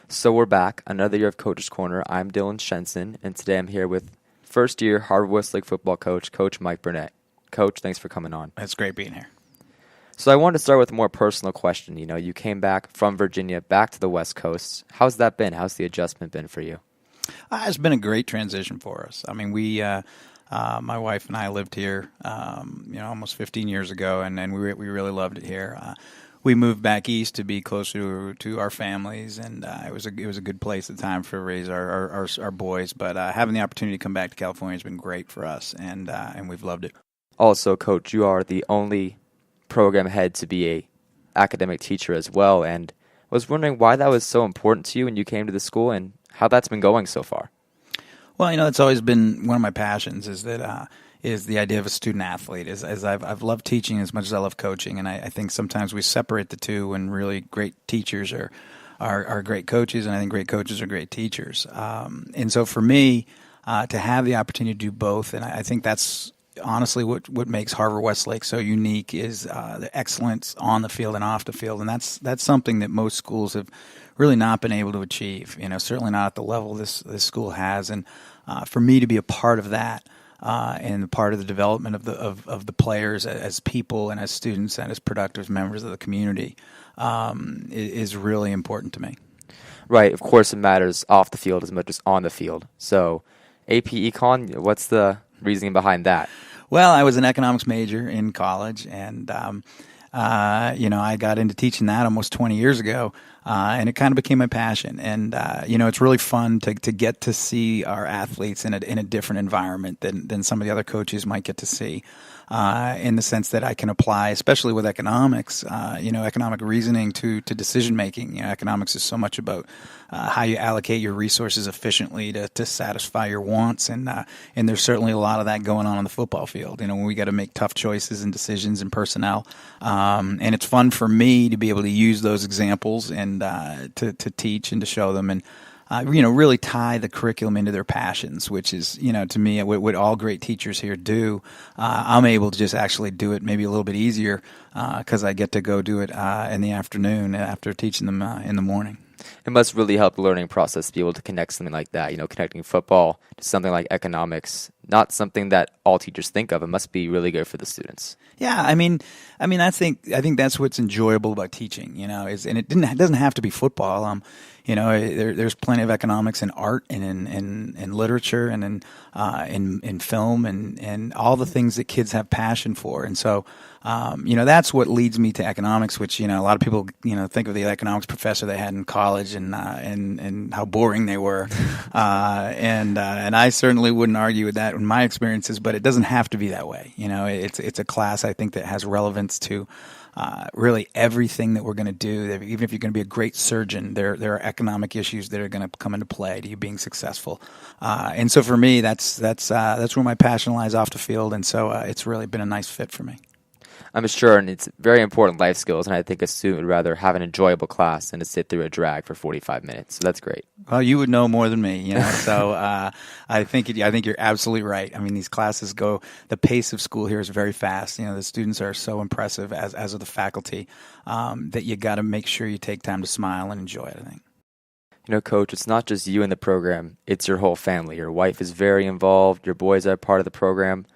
So we're back, another year of Coach's Corner. I'm Dylan Shenson, and today I'm here with first-year Harvard-Westlake football coach, Coach Mike Burnett. Coach, thanks for coming on. It's great being here. So I wanted to start with a more personal question. You came back from Virginia back to the West Coast. How's that been? How's the adjustment been for you? It's been a great transition for us. I mean, my wife and I lived here, almost 15 years ago, and we really loved it here. We moved back east to be closer to our families, and it was a good place at the time to raise our boys. But having the opportunity to come back to California has been great for us, and we've loved it. Also, Coach, you are the only program head to be a academic teacher as well, and I was wondering why that was so important to you when you came to the school and how that's been going so far. Well, it's always been one of my passions is the idea of a student athlete. As I've loved teaching as much as I love coaching, and I think sometimes we separate the two when really great teachers are great coaches, and I think great coaches are great teachers. And so for me, to have the opportunity to do both, and I think that's honestly what makes Harvard-Westlake so unique is the excellence on the field and off the field, and that's something that most schools have really not been able to achieve. Certainly not at the level this school has, and for me to be a part of that and part of the development of the players as people and as students and as productive members of the community is really important to me. Right, of course it matters off the field as much as on the field. So AP Econ, what's the reasoning behind that? Well, I was an economics major in college, and I got into teaching that almost 20 years ago, and it kind of became my passion. And it's really fun to get to see our athletes in a different environment than some of the other coaches might get to see. In the sense that I can apply, especially with economics, economic reasoning to decision making. Economics is so much about how you allocate your resources efficiently to satisfy your wants, and there's certainly a lot of that going on the football field. When we got to make tough choices and decisions and personnel, and it's fun for me to be able to use those examples and to teach and to show them and. Really tie the curriculum into their passions, which is, to me, what all great teachers here do. I'm able to just actually do it maybe a little bit easier because I get to go do it in the afternoon after teaching them in the morning. It must really help the learning process to be able to connect something like that, connecting football to something like economics, not something that all teachers think of. It must be really good for the students. Yeah, I think that's what's enjoyable about teaching, and it doesn't have to be football. There's plenty of economics in art and in literature and in film and all the things that kids have passion for. And so, that's what leads me to economics, which, a lot of people, think of the economics professor they had in college and how boring they were. And I certainly wouldn't argue with that in my experiences, but it doesn't have to be that way. It's a class I think that has relevance to really everything that we're going to do. Even if you're going to be a great surgeon, there are economic issues that are going to come into play to you being successful. And so for me, that's where my passion lies off the field. And so it's really been a nice fit for me. I'm sure, and it's very important life skills, and I think a student would rather have an enjoyable class than to sit through a drag for 45 minutes. So that's great. Well, you would know more than me, So I think you're absolutely right. I mean, these classes the pace of school here is very fast. The students are so impressive, as are the faculty, that you got to make sure you take time to smile and enjoy it, I think. Coach, it's not just you in the program, it's your whole family. Your wife is very involved, your boys are part of the program.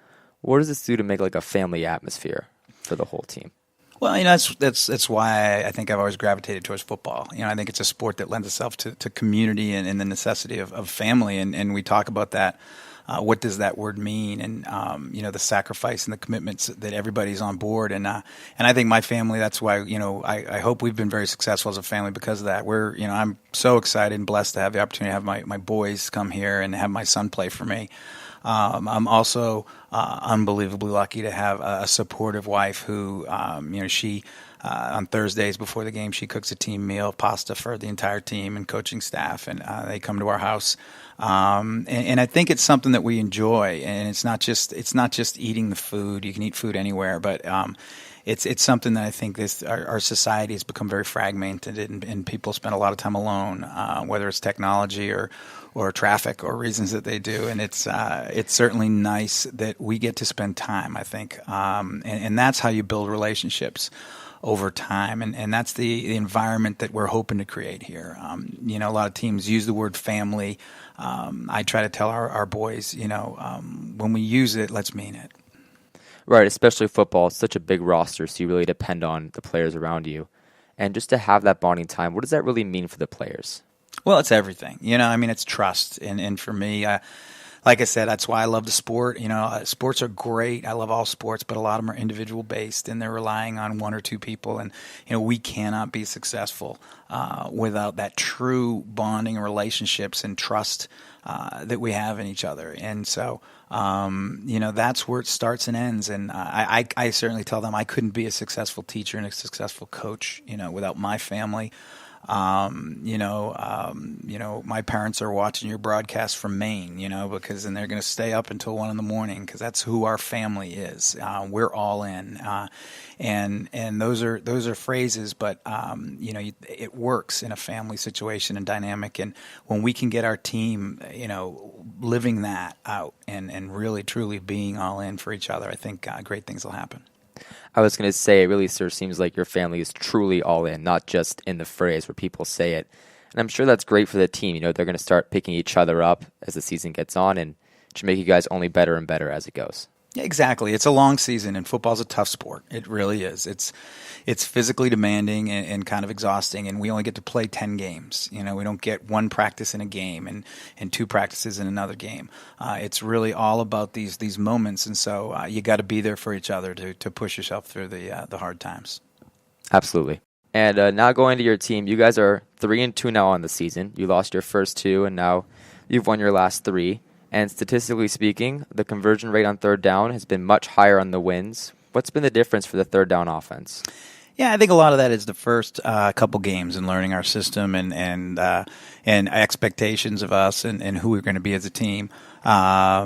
What does this do to make like a family atmosphere for the whole team? Well, that's why I think I've always gravitated towards football. I think it's a sport that lends itself to community and the necessity of family, and we talk about that. What does that word mean? And the sacrifice and the commitments that everybody's on board. And I think my family. That's why I hope we've been very successful as a family because of that. I'm so excited and blessed to have the opportunity to have my boys come here and have my son play for me. I'm also unbelievably lucky to have a supportive wife who, she on Thursdays before the game, she cooks a team meal, pasta for the entire team and coaching staff, and they come to our house. And I think it's something that we enjoy, and it's not just eating the food. You can eat food anywhere, but it's something that I think our society has become very fragmented, and people spend a lot of time alone, whether it's technology or traffic or reasons that they do. And it's certainly nice that we get to spend time, I think. And that's how you build relationships. over time, and that's the environment that we're hoping to create here. A lot of teams use the word family. I try to tell our boys, when we use it, let's mean it. Right, especially football. It's such a big roster, so you really depend on the players around you. And just to have that bonding time, what does that really mean for the players? Well, it's everything. It's trust. And for me, like I said, that's why I love the sport. Sports are great. I love all sports, but a lot of them are individual based, and they're relying on one or two people. And we cannot be successful without that true bonding and relationships and trust that we have in each other. And so, that's where it starts and ends. And I certainly tell them I couldn't be a successful teacher and a successful coach, without my family. My parents are watching your broadcast from Maine, because then they're going to stay up until 1 a.m. because that's who our family is. We're all in, and those are phrases, but it works in a family situation and dynamic. And when we can get our team, living that out and really truly being all in for each other, I think great things will happen. I was going to say, it really sort of seems like your family is truly all in, not just in the phrase where people say it. And I'm sure that's great for the team. They're going to start picking each other up as the season gets on, and it should make you guys only better and better as it goes. Yeah, exactly. It's a long season, and football's a tough sport. It really is. It's physically demanding and kind of exhausting, and we only get to play 10 games. We don't get one practice in a game and 2 practices in another game. It's really all about these moments, and so you got to be there for each other to push yourself through the hard times. Absolutely. And now going to your team, you guys are 3-2 now on the season. You lost your first 2, and now you've won your last 3. And statistically speaking, the conversion rate on third down has been much higher on the wins. What's been the difference for the third down offense? Yeah, I think a lot of that is the first couple games and learning our system and expectations of us and who we're going to be as a team. I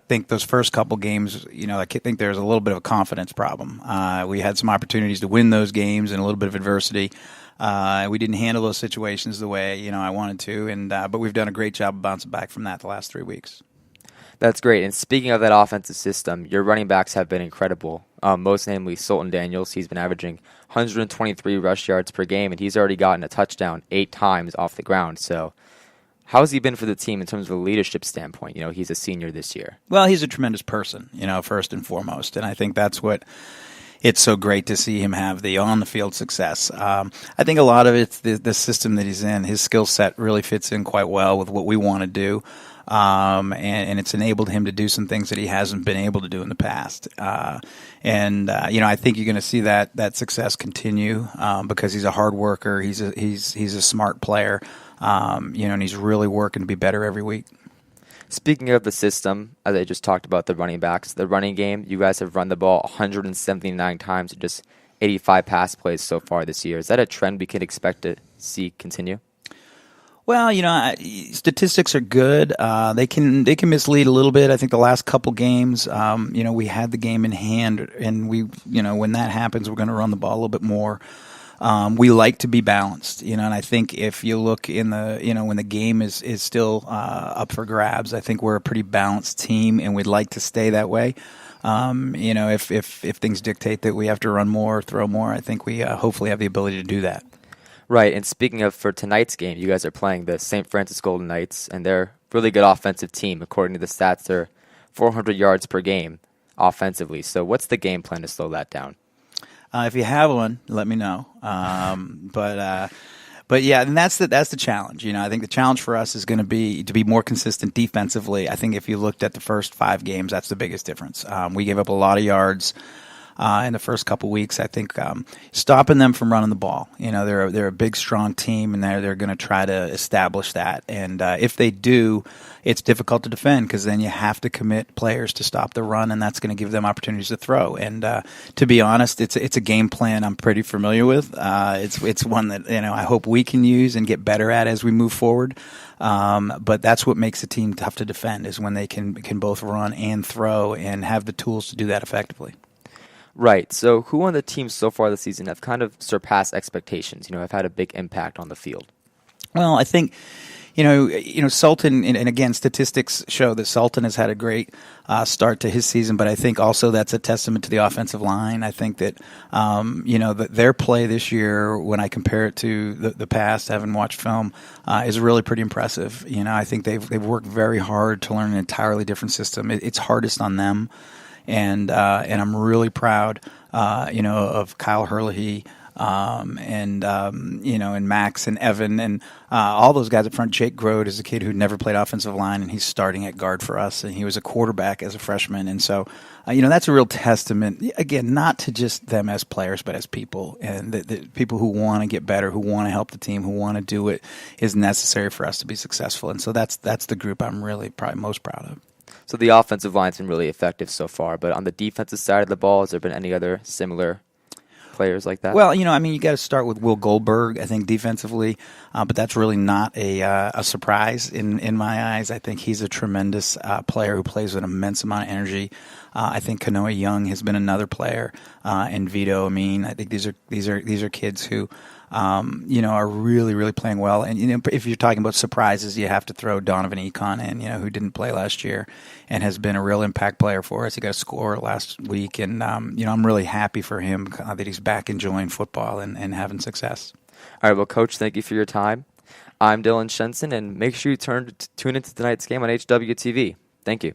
think those first couple games, I think there's a little bit of a confidence problem. We had some opportunities to win those games and a little bit of adversity. We didn't handle those situations the way I wanted to, but we've done a great job of bouncing back from that the last 3 weeks. That's great. And speaking of that offensive system, your running backs have been incredible. Most namely Sultan Daniels. He's been averaging 123 rush yards per game, and he's already gotten a touchdown 8 times off the ground. So how has he been for the team in terms of a leadership standpoint? He's a senior this year. Well, he's a tremendous person, first and foremost, and I think that's what it's so great to see him have the on-the-field success. I think a lot of it's the system that he's in. His skill set really fits in quite well with what we want to do, and it's enabled him to do some things that he hasn't been able to do in the past. I think you're going to see that success continue because he's a hard worker. He's a smart player, and he's really working to be better every week. Speaking of the system, as I just talked about the running backs, the running game, you guys have run the ball 179 times in just 85 pass plays so far this year. Is that a trend we can expect to see continue? Well, statistics are good. They can mislead a little bit. I think the last couple games, we had the game in hand, and when that happens, we're going to run the ball a little bit more. We like to be balanced, and I think if you look in when the game is still up for grabs, I think we're a pretty balanced team, and we'd like to stay that way. If things dictate that we have to run more, throw more, I think we hopefully have the ability to do that. Right, and speaking of for tonight's game, you guys are playing the St. Francis Golden Knights, and they're a really good offensive team. According to the stats, they're 400 yards per game offensively. So what's the game plan to slow that down? If you have one, let me know. But yeah, and that's the challenge. I think the challenge for us is going to be more consistent defensively. I think if you looked at the first 5 games, that's the biggest difference. We gave up a lot of yards in the first couple weeks. I think stopping them from running the ball. They're a big, strong team, and they're going to try to establish that. And if they do, it's difficult to defend because then you have to commit players to stop the run, and that's going to give them opportunities to throw. And to be honest, it's a game plan I'm pretty familiar with. It's one that I hope we can use and get better at as we move forward. But that's what makes a team tough to defend is when they can both run and throw and have the tools to do that effectively. Right. So who on the team so far this season have kind of surpassed expectations, have had a big impact on the field? Well, I think, Sultan, and again, statistics show that Sultan has had a great start to his season, but I think also that's a testament to the offensive line. I think that, that their play this year, when I compare it to the past, having watched film, is really pretty impressive. I think they've worked very hard to learn an entirely different system. It's hardest on them, and I'm really proud, of Kyle Herlihy. And Max and Evan and all those guys up front. Jake Grode is a kid who never played offensive line, and he's starting at guard for us, and he was a quarterback as a freshman. And so, that's a real testament, again, not to just them as players, but as people, and the people who want to get better, who want to help the team, who want to do what is necessary for us to be successful. And so that's the group I'm really probably most proud of. So the offensive line's been really effective so far, but on the defensive side of the ball, has there been any other similar players like that? Well, you got to start with Will Goldberg, I think, defensively, but that's really not a surprise in my eyes. I think he's a tremendous player who plays with an immense amount of energy. I think Kanoa Young has been another player, and Vito Amin. I think these are kids who are really, really playing well. And, if you're talking about surprises, you have to throw Donovan Econ in, who didn't play last year and has been a real impact player for us. He got a score last week. And, I'm really happy for him that he's back enjoying football and having success. All right. Well, Coach, thank you for your time. I'm Dylan Shenson, and make sure you tune into tonight's game on HWTV. Thank you.